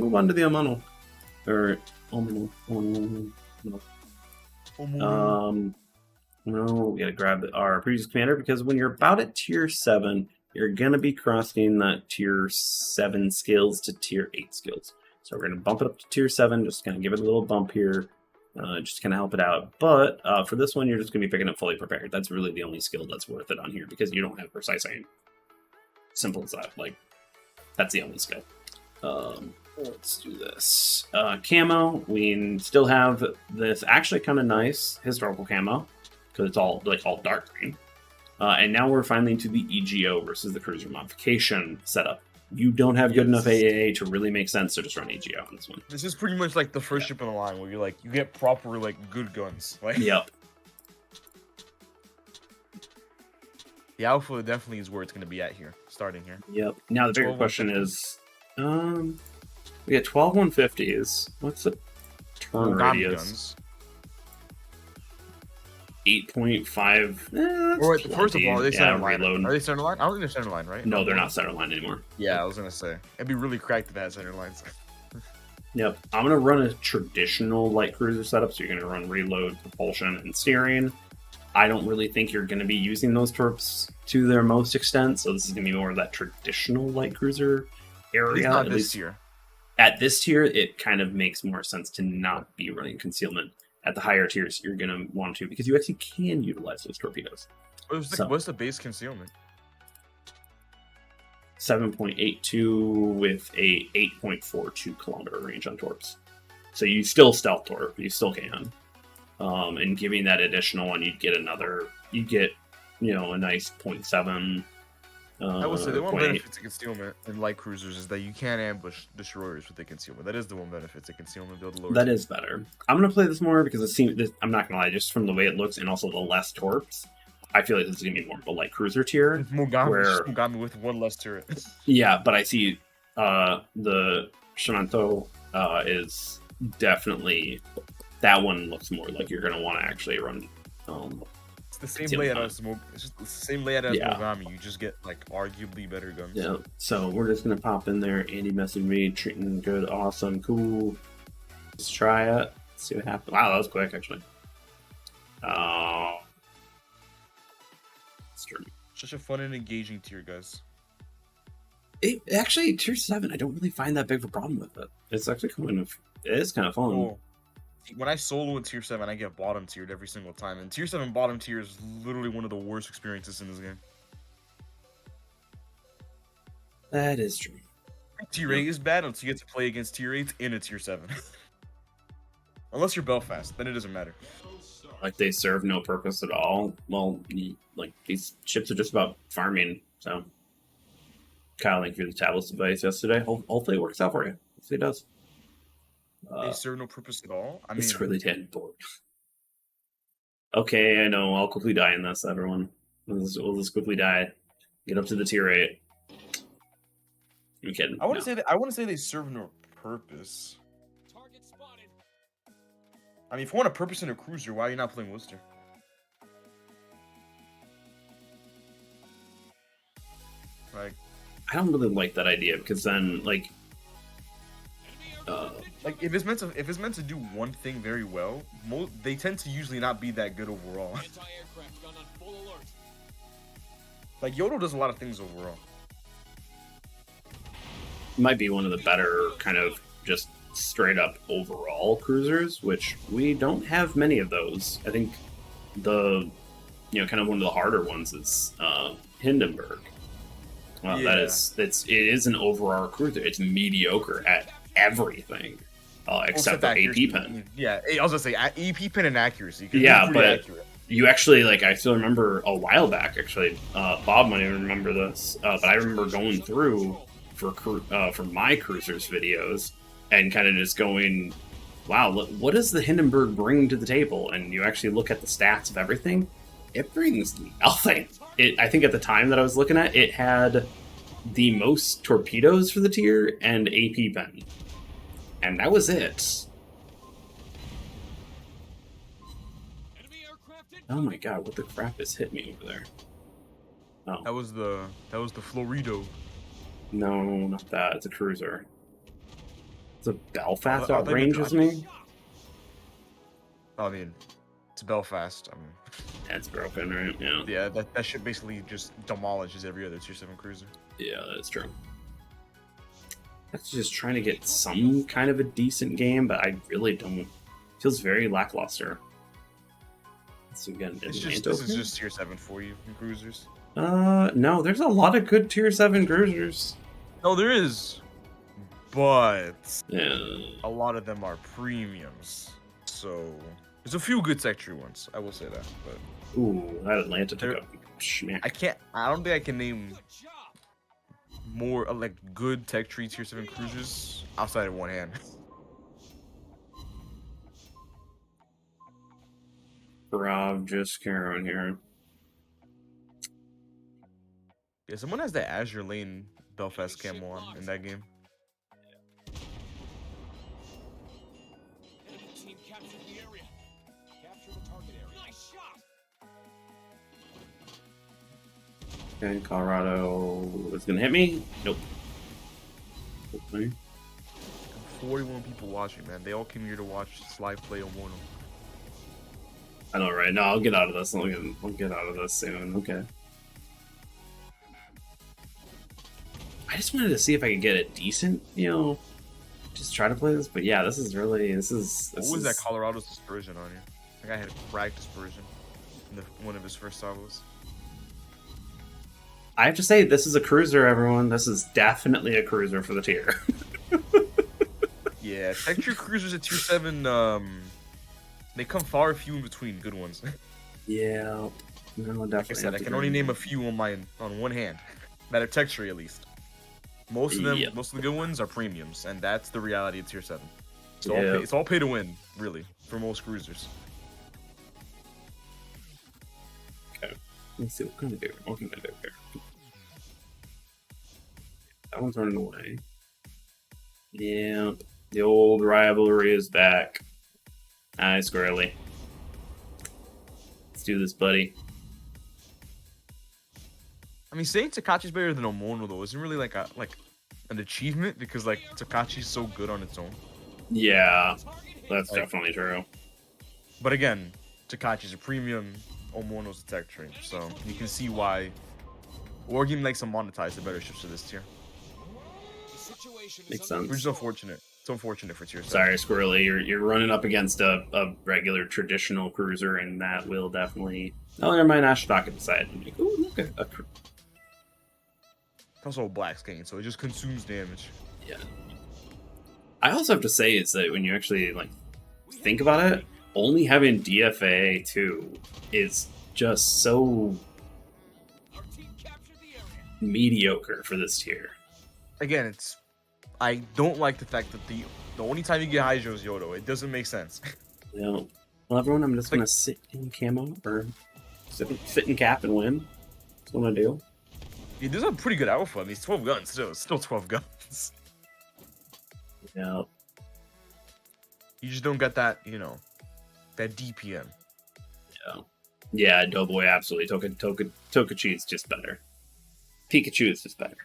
move on to the Omono. Or Omono. No. No, we gotta grab our previous commander because when you're about at tier 7, you're gonna be crossing that tier 7 skills to tier 8 skills. So we're gonna bump it up to tier 7, just gonna give it a little bump here, just gonna help it out. But for this one, you're just gonna be picking up fully prepared. That's really the only skill that's worth it on here because you don't have precise aim. Simple as that. Like, that's the only skill. Let's do this. Camo, we still have this actually kind of nice historical camo because it's all dark green. And now we're finally to the EGO versus the cruiser modification setup. You don't have good enough AAA to really make sense to just run EGO on this one. This is pretty much like the first ship in the line where you get proper good guns. Like, yep. The alpha definitely is where it's gonna be at here, starting here. Yep. Now the bigger question is, we get 12 150s. What's the turn radius? Guns. 8.5. Or first of all, are they center line? Reload. Are they center line? I don't think they're center line, right? No, they're not center line anymore. Yeah, I was gonna say it'd be really cracked if they had center lines. Yep. I'm gonna run a traditional light cruiser setup, so you're gonna run reload, propulsion, and steering. I don't really think you're gonna be using those torps to their most extent, so this is gonna be more of that traditional light cruiser area. Not this tier. At this tier, it kind of makes more sense to not be running concealment. At the higher tiers, you're going to want to, because you actually can utilize those torpedoes. What's the base concealment? 7.82 with a 8.42 kilometer range on torps. So you still stealth torp, you still can. And giving that additional one, you'd get a nice 0.7. I would say the one benefit to concealment in light cruisers is that you can't ambush destroyers with the concealment. That is the one benefit to concealment build lower. That is better. I'm gonna play this more because it seems. I'm not gonna lie, just from the way it looks and also the less torps, I feel like this is gonna be more of a light cruiser tier. Mogami with one less turret. Yeah, but I see the Shimanto is definitely that one looks more like you're gonna want to actually run. It's the same layout as Mogami. You just get arguably better guns. Yeah. So we're just gonna pop in there. Andy messaged me, treating good, awesome, cool. Let's try it. See what happens. Wow, that was quick actually. Such a fun and engaging tier, guys. Actually, tier 7, I don't really find that big of a problem with it. It's actually it is kind of fun. Cool. When I solo in tier 7, I get bottom tiered every single time. And tier 7 bottom tier is literally one of the worst experiences in this game. That is true. Tier 8 is bad until you get to play against tier 8s in a tier 7. Unless you're Belfast, then it doesn't matter. Like they serve no purpose at all. Well, these ships are just about farming. So, Kyle linked through the tablets device yesterday. Hopefully it works out for you. Hopefully it does. They serve no purpose at all? I mean, it's really dead bored. Okay, I know. I'll quickly die in this, everyone. We'll just quickly die. Get up to the tier 8. I'm kidding. I want to say they serve no purpose. Target spotted. I mean, if you want a purpose in a cruiser, why are you not playing Worcester? I don't really like that idea because then if it's meant to do one thing very well, they tend to usually not be that good overall. Yodo does a lot of things overall. Might be one of the better kind of just straight up overall cruisers, which we don't have many of those. I think the kind of one of the harder ones is Hindenburg. Well, yeah. It is an overall cruiser. It's mediocre at everything. Except for AP pen. Yeah, I was gonna say AP pen and accuracy. Yeah, but accurate. You actually I still remember a while back. Actually, Bob might even remember this, but I remember going through for my cruisers videos and kind of just going, "Wow, what does the Hindenburg bring to the table?" And you actually look at the stats of everything. It brings nothing. I think at the time that I was looking at, it had the most torpedoes for the tier and AP pen. And that was it. Oh my god, what the crap has hit me over there? Oh. That was the Florido. No, not that. It's a cruiser. The Belfast I thought you outranges meant- me? I mean, it's Belfast. I mean, That's broken, right? Yeah. yeah, that shit basically just demolishes every other tier 7 cruiser. Yeah, that's true. That's just trying to get some kind of a decent game, but I really don't. Feels very lackluster. So again, This is just tier 7 for you in cruisers. No, there's a lot of good tier 7 cruisers. No, there is, but Yeah. a lot of them are premiums. So there's a few good tech tree ones. I will say that, but Ooh, that Atlanta took a schmack. I don't think I can name more like good tech tree tier 7 cruisers outside of one hand. Rob just carrying here. Yeah, someone has the Azure Lane Belfast camo on in that game. Okay, Colorado is gonna hit me. Nope. Hopefully. 41 people watching, man. They all came here to watch this live play Omono. I know, right? No, I'll get out of this. I'll get out of this soon. Okay. I just wanted to see if I could get a decent, just try to play this. But yeah, this is really What was that Colorado's dispersion on here? I think I had cracked dispersion in one of his first solos. I have to say, this is a cruiser, everyone. This is definitely a cruiser for the tier. Yeah, tech tree cruisers at tier 7, they come far few in between good ones. Yeah. No, definitely. Like I said, I can only name a few on one hand that are tech tree at least. Most of them, most of the good ones are premiums, and that's the reality of tier 7. It's all pay to win, really, for most cruisers. Okay. Let's see what can I do. What can I do here? That one's running away. Yeah. The old rivalry is back. Nice, Squirrely. Let's do this, buddy. I mean, saying Takachi's better than Omono though isn't really like an achievement because like Takachi's so good on its own. Yeah, that's definitely true. But again, Takachi's a premium, Omono's a tech tree, so you can see why Wargame likes to monetize the better ships to this tier. Makes sense. Which is unfortunate. It's unfortunate for tier 7. Sorry, Squirrely, you're running up against a regular traditional cruiser, and that will definitely. Oh, never mind. Ashtok inside. Like, ooh, look at a. It's also a black skin, so it just consumes damage. Yeah. I also have to say is that when you actually think about it, only having DFA 2 is just so mediocre for this tier. Again, I don't like the fact that the only time you get Hydro is Yodo. It doesn't make sense. Yeah. Well, everyone, I'm just gonna sit in camo or sit in cap and win. That's what I do. He does have a pretty good alpha. I mean, he's 12 guns still. It's still 12 guns. Yeah. You just don't get that, that DPM. Yeah. Yeah, Doughboy, absolutely. Tokachi is just better. Pikachu is just better.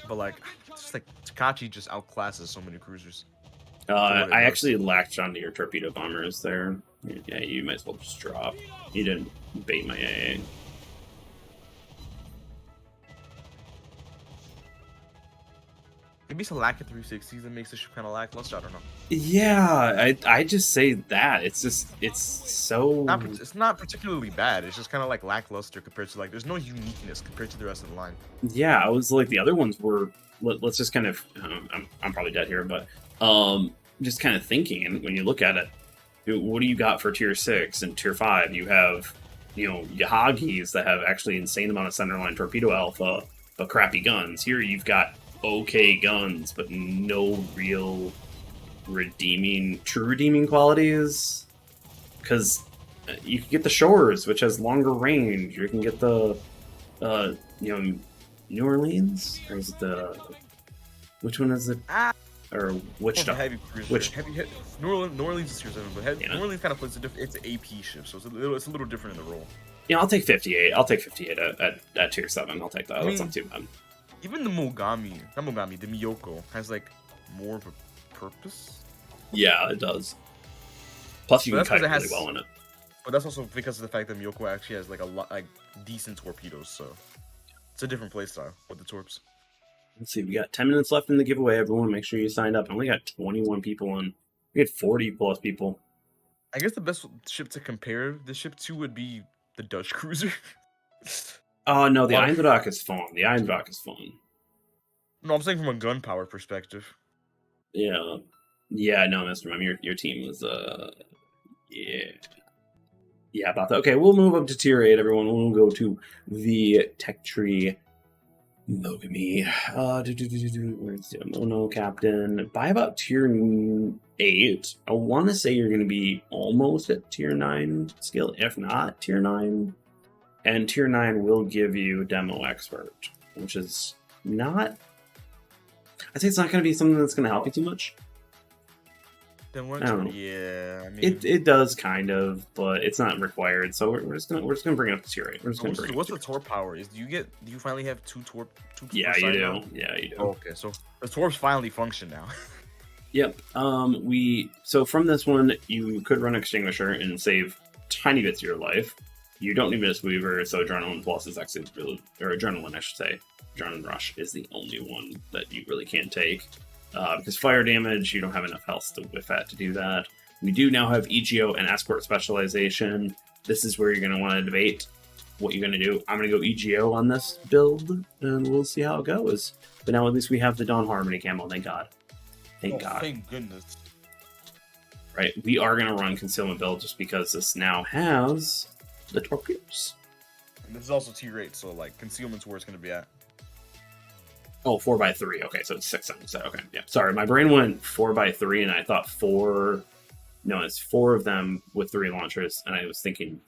But just like Takachi just outclasses so many cruisers. I actually latched onto your torpedo bombers there. Yeah, you might as well just drop. You didn't bait my AA. Maybe it's a lack of 360s that makes this ship kind of lackluster. I don't know. Yeah, I just say that. It's so. It's not particularly bad. It's just kind of like lackluster compared to there's no uniqueness compared to the rest of the line. Yeah, I was like the other ones were. Let's just kind of. I'm probably dead here, but just kind of thinking. And when you look at it, what do you got for tier 6 and tier 5? You have Yahagis that have actually insane amount of centerline torpedo alpha, but crappy guns. Here you've got okay guns, but no real true redeeming qualities. Because you can get the Shores, which has longer range. You can get the, New Orleans, or is it which one is it? Or Wichita? Heavy cruiser. New Orleans is tier 7, but New Orleans kind of plays it's an AP ship, so it's a little different in the role. Yeah, I'll take 58. I'll take 58 at tier 7. I'll take that. That's not too bad. Even the Mogami, not Mogami, the Miyoko has more of a purpose. Yeah, it does. Plus, you But can that's 'cause kite it really has- well in it. But that's also because of the fact that Miyoko actually has like a lot, like decent torpedoes, so it's a different playstyle with the torps. Let's see, we got 10 minutes left in the giveaway. Everyone, make sure you signed up. I only got 21 people on. We had 40 plus people. I guess the best ship to compare the ship to would be the Dutch cruiser. Oh, no, the Wow. Eindhoven is fun. The Eindhoven is fun. No, I'm saying from a gunpowder perspective. Yeah. Yeah, no, Mr. Mom, your team was, yeah. Yeah, about that. Okay, we'll move up to tier 8, everyone. We'll go to the tech tree Mogami. Where's the Omono captain? By about tier 8, I want to say you're going to be almost at tier 9 skill, if not tier 9. And tier 9 will give you demo expert, which is not. I'd say it's not going to be something that's going to help you too much. Then what? I don't know. Yeah, I mean, It does kind of, but it's not required. So we're just gonna bring it up to tier 8. We're just gonna bring what's it the up to torp power? Do you finally have two torp? Yeah, you do. Yeah, you do. Oh, okay, so the torps finally function now. Yep. So from this one, you could run Extinguisher and save tiny bits of your life. You don't need Miss Weaver, so Adrenaline Plus is actually really, or Adrenaline, I should say. Adrenaline Rush is the only one that you really can't take. Because fire damage, you don't have enough health with that to do that. We do now have EGO and Escort Specialization. This is where you're going to want to debate what you're going to do. I'm going to go EGO on this build, and we'll see how it goes. But now at least we have the Dawn Harmony camo, thank God. Thank God. Thank goodness. Right, we are going to run Concealment build just because this now has the torpedoes. And this is also tier 8, so like concealment's where it's going to be at. Oh, 4x3. Okay, so it's 6 on the set. Okay, yeah. Sorry, my brain went 4x3, and I thought 4. No, it's 4 of them with 3 launchers, and I was thinking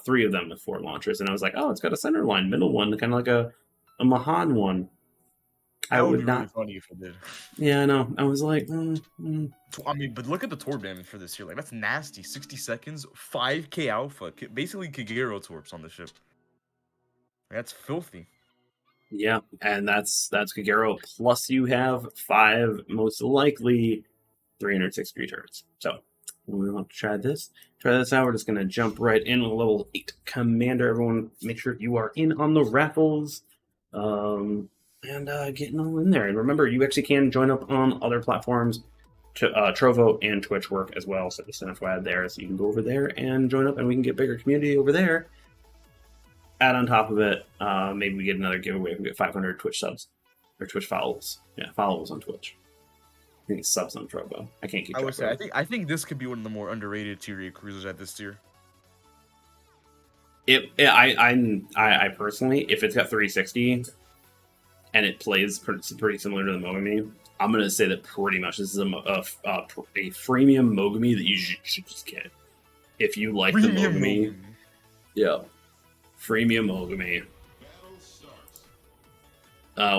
3 of them with 4 launchers, and I was like, oh, it's got a center line, middle one, kind of like a Mahan one. That would be really funny if it did. Yeah, I know. I was like, I mean, but look at the torp damage for this here. Like, that's nasty. 60 seconds, 5k alpha. Basically, Kagero torps on the ship. That's filthy. Yeah, and that's Kagero. Plus, you have 5, most likely 360 turrets. So, we want to try this. Try this out. We're just going to jump right in with level 8 Commander. Everyone, make sure you are in on the raffles. And getting all in there. And remember, you actually can join up on other platforms. Trovo and Twitch work as well. So just an FYI there. So you can go over there and join up, and we can get bigger community over there. Add on top of it, maybe we get another giveaway. We get 500 Twitch subs. Or Twitch follows. Yeah, follows on Twitch. I think it's subs on Trovo. I can't keep track. I would say, I think this could be one of the more underrated tier 8 cruisers at this tier. I personally, if it's got 360 and it plays pretty similar to the Mogami, I'm gonna say that pretty much this is a freemium Mogami that you should just get if you like the Mogami. Yeah, freemium Mogami.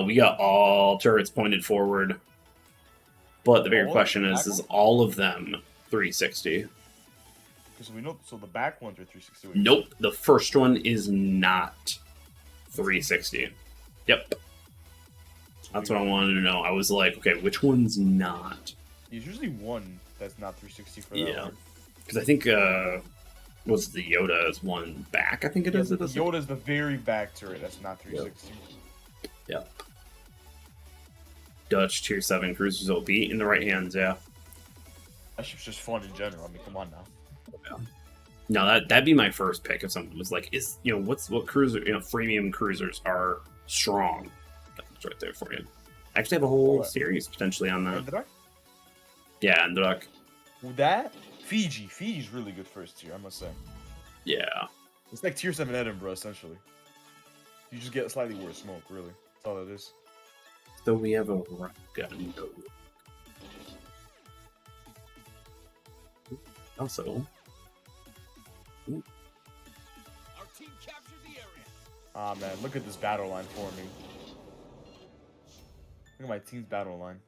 We got all turrets pointed forward, but the bigger question is all of them 360? Because we know, so the back ones are 360. Nope, the first one is not 360. Yep. That's what I wanted to know. I was like, okay, which one's not? There's usually one that's not 360 for that. Yeah. Because I think, was the Yoda is one back, I think it is. The Yoda's the very back turret that's not 360. Yep. Dutch tier 7 cruisers OP in the right hands, yeah. That ship's just fun in general. I mean, come on now. Yeah. No, that'd be my first pick if something was like, what cruiser, freemium cruisers are strong. That's right there for you. I actually have a whole series potentially on that. Andrak? Yeah, Andrak. That? Fiji's really good first tier, I must say. Yeah. It's like tier 7 Edinburgh, essentially. You just get slightly worse smoke, really. That's all it is. So we have a rock gun. Also. Ooh. Our team captured the area. Ah man, look at this battle line for me. Look at my team's battle line.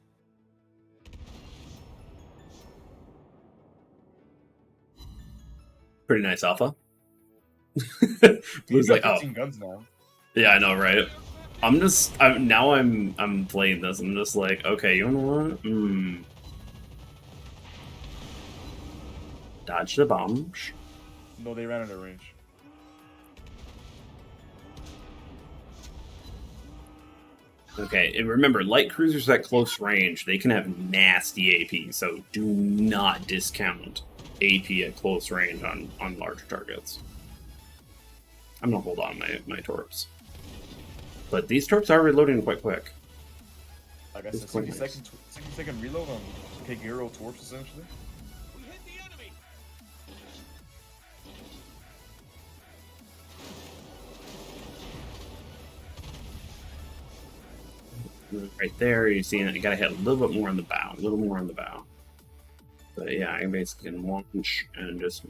Pretty nice alpha. He's like, got 15 guns now. Yeah, I know, right? I'm playing this. I'm just like, okay, you know what? Dodge the bombs. No, they ran out of range. Okay, and remember, light cruisers at close range, they can have nasty AP, so do not discount AP at close range on larger targets. I'm gonna hold on my torps. But these torps are reloading quite quick. Like I said, 60-second reload on Kagero torps, essentially. We hit the enemy. Right there, you see, you gotta hit a little bit more on the bow, a little more on the bow. But yeah, I basically can launch and just...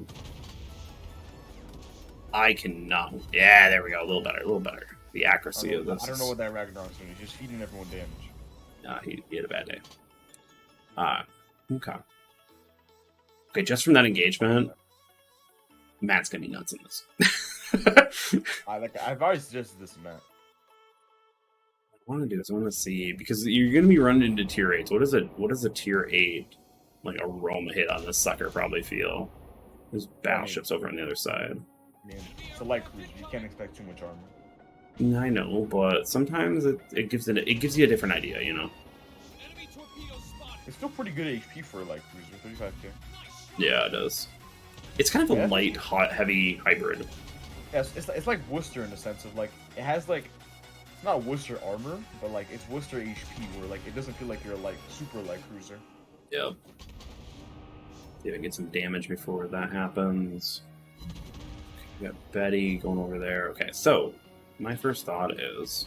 I cannot... Yeah, there we go, a little better, a little better. The accuracy of this. I don't know what that Ragnarok's doing. He's just feeding everyone damage. He had a bad day. Okay. Okay, just from that engagement, Matt's gonna be nuts in this. I've already suggested this to Matt. What I want to do is I want to see, because you're going to be running into tier 8s. What does a tier 8, like a Roma hit on this sucker probably feel? There's battleships over on the other side. I mean, it's a light cruiser. You can't expect too much armor. I know, but sometimes it gives you a different idea, you know? Enemy torpedo spotted. It's still pretty good HP for a light cruiser, 35k. Yeah, it does. It's kind of a light, hot, heavy hybrid. Yes, it's like Worcester in the sense of like it has like it's not Worcester armor, but like it's Worcester HP where like it doesn't feel like you're a like super light cruiser. Yep. See if I can get some damage before that happens. We got Betty going over there. Okay, so my first thought is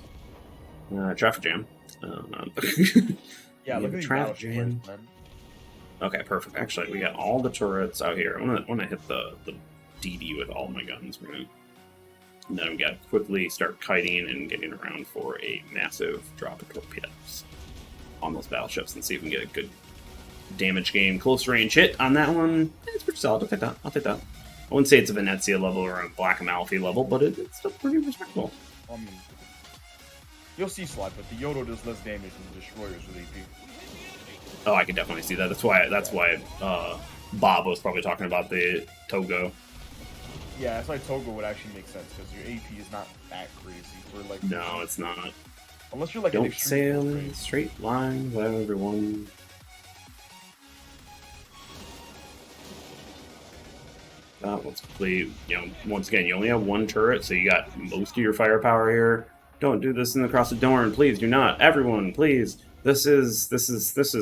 traffic jam. Yeah, look at these traffic battleships, jam. man. Okay, perfect. Actually, we got all the turrets out here. I want to hit the DD with all my guns. And then we got to quickly start kiting and getting around for a massive drop of torpedoes on those battleships and see if we can get a good damage game, close range hit on that one. It's pretty solid. I'll take that. I'll take that. I wouldn't say it's a Venezia level or a Black Amalfi level, but it's still pretty respectable. I mean, you'll see slide, but the Yodo does less damage than the destroyers with AP. Oh, I can definitely see that. That's why Bob was probably talking about the Togo. Yeah, that's why Togo would actually make sense because your AP is not that crazy for like. No, it's not. Unless you're like Don't an extreme sail in straight line with everyone. Let's play. Once again, you only have one turret, so you got most of your firepower here. Don't do this across the Dorn, please. Do not, everyone, please. This is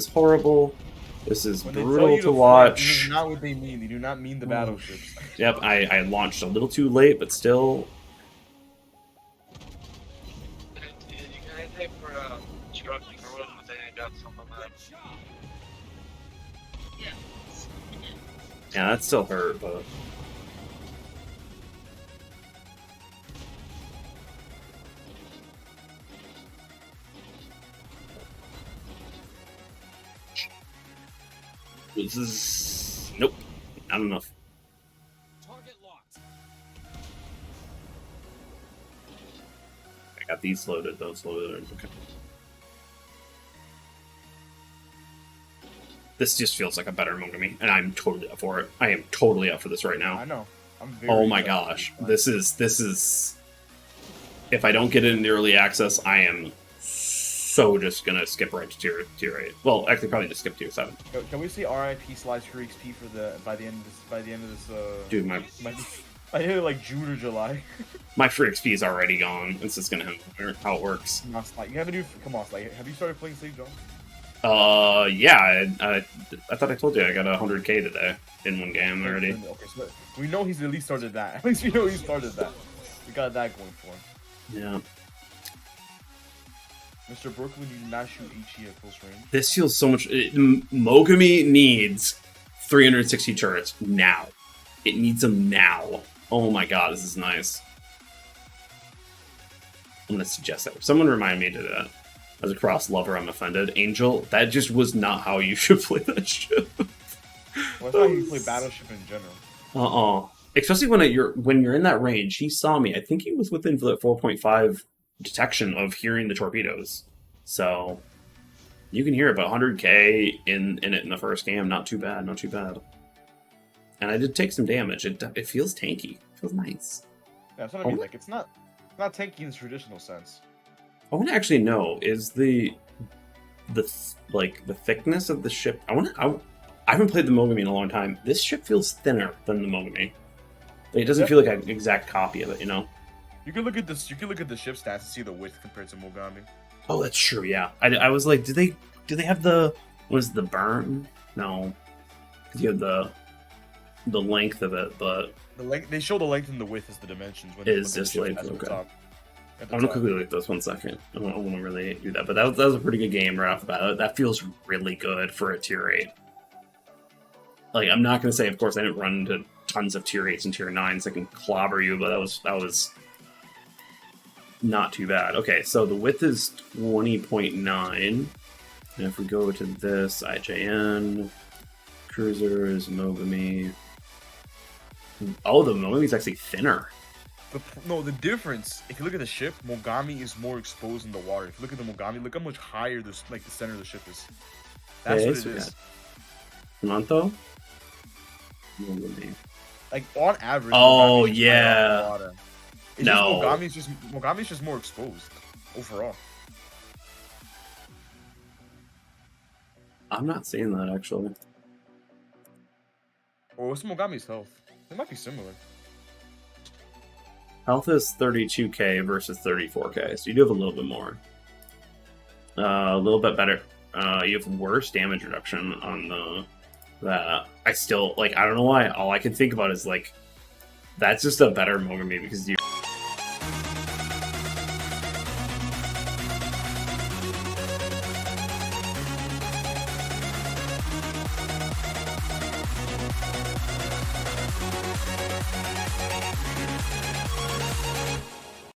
horrible. This is brutal to watch. This is not what they mean. They do not mean the battleships. Yep, I launched a little too late, but still. Yeah, that still hurt, but. This is... Nope. Not enough. Target locked. I got these loaded, those loaded. Okay. This just feels like a better Mogami, and I'm totally up for it. I am totally up for this right now. I know. I'm very Oh my gosh. This is... If I don't get it in the early access, I am so just gonna skip right to tier 8. Well, actually, probably just skip tier 7. Can we see RIP / free XP for the by the end of this Dude, by the end of like June or July? my free XP is already gone. This is gonna how it works. Come on, Slide. You have to do. Come on, Slide. Have you started playing St. John? Yeah. I thought I told you I got 100k today in one game already. Okay, so we know he's at least started that. At least we know he started that. We got that going for him. Yeah. Mr. Brooklyn, you do not shoot HE at close range. This feels so much... Mogami needs 360 turrets now. It needs them now. Oh my god, this is nice. I'm going to suggest that. Someone remind me to do that. As a cross lover, I'm offended. Angel, that just was not how you should play that ship. Well, that's how you play Battleship in general. Especially when you're in that range. He saw me. I think he was within 4.5 detection of hearing the torpedoes. So you can hear about 100k in it in the first game. Not too bad, not too bad. and I did take some damage. It feels tanky. It feels nice. Yeah, that's what I mean. Like it's not tanky in the traditional sense. I want to actually know, is the thickness of the ship. I haven't played the Mogami in a long time. This ship feels thinner than the Mogami. It doesn't feel like an exact copy of it, you know. You can look at this. You can look at the ship stats and see the width compared to Mogami. Oh, that's true. Yeah, I was like, do they have the the burn? No, because you have the length of it, but the length they show the length and the width as the dimensions. When is this length? Okay. I'm gonna quickly look at this 1 second. I don't want to really do that, but that was a pretty good game right off the bat. That feels really good for a tier 8. Like, I'm not gonna say, of course, I didn't run into tons of tier 8s and tier 9s that can clobber you, but that was not too bad. Okay, so the width is 20.9, and if we go to this IJN cruisers, Mogami. Oh, the Mogami is actually thinner. The difference, if you look at the ship, Mogami is more exposed in the water. If you look at the Mogami, look how much higher the center of the ship is. That's what it is. Shimanto? Mogami. Like, on average... Oh, yeah. No. Mogami's just more exposed, overall. I'm not seeing that, actually. Or what's Mogami's health? It might be similar. Health is 32k versus 34k, so you do have a little bit more. A little bit better. You have worse damage reduction on that. I still, like, I don't know why. All I can think about is, like, that's just a better Mogami because you